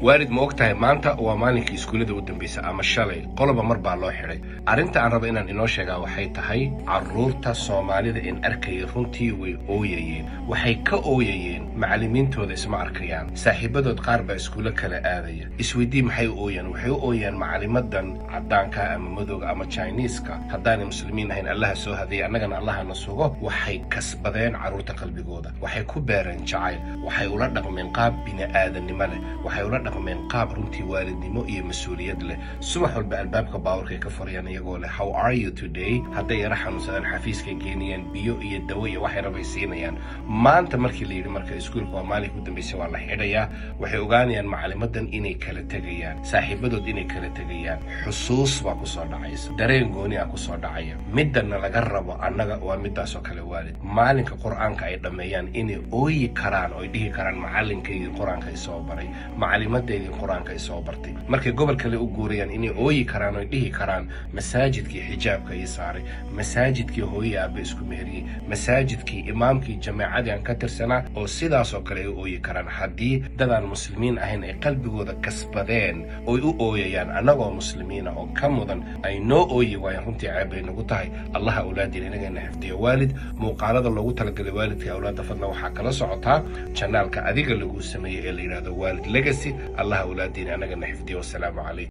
waalid ma ogtahay maanta waa maalinkii iskuulada u dambeysay ama shalay qoloba mar baa loo xiray arinta aan rabo inaan inoo sheegaa waxay tahay caruurta Soomaalida in arkay runtii way ooyayeen waxay ka ooyayeen macallimiintooda isma arkayaan saaxiibadood qaar baa iskuulo kala aadaya isweydii maxay ooyaan waxay ooyaan macallimadan cadaanka ama madowga ama Chinese-ka haddaan muslimiin ahayn Allah soo haday annagana Allah na sugo waxay kasbadeen caruurta qalbigooda waxay ku beereen jacayl waxay ula dhaqmeen qaab bini'aadanimo leh waxay ula dhaqmeen qaab runtii waalidnimo iyo mas'uuliyad leh subax walba albaabka baawarka ka furayaan iyagoo leh how are you today hadday yara xanuunsadaan xafiiska geeniyaan biyo iyo dawo iyo waxay rabaysiinayaan maanta markii la yiri marka iskuulka waa maalinka u dambeysay waa la xidhayaa waxay ogaanayaan macallimadan inay kala tagayaan saaxiibadood inay kala tagayaan xusuus waa ku soo dhacaysa dareen gooni ah ku soo dhacaya midana laga rabo annaga waa midaas oo kale waalid maalinka quraanka ay dhameeyaan inay ooyi karaan oo dhihi karaan macallinkayga quraanka ay soo baray macallimadeedii quraanka ay soo bartay markay gobol kale u guurayaan inay ooyi karaan oo dhihi karaan masaajidkii xijaabka ay saaray masaajidkii hooyada aaba isku meheriyay masaajidkii imaamkii jamaacadii aan ka tirsanaa oo sidaas oo kale ay ooyi karaan haddii dadaan muslimiin ahayn ay qalbigooda kasbadeen oo u ooyayaan annagoo muslimiina oo ka mudan ay noo ooyi waayaan runtii ceeb bay nagu tahay allah awlaadina inagana xifdiyo waalid muuqaalada loogu talagalay waalidka awlaadda fadlan waxaa kala socotaa channelka adiga lagu sameeyay ee la yiraahdo waalid legacy allah awlaadina inagana xifdiyo. Wassalaamu calaykum.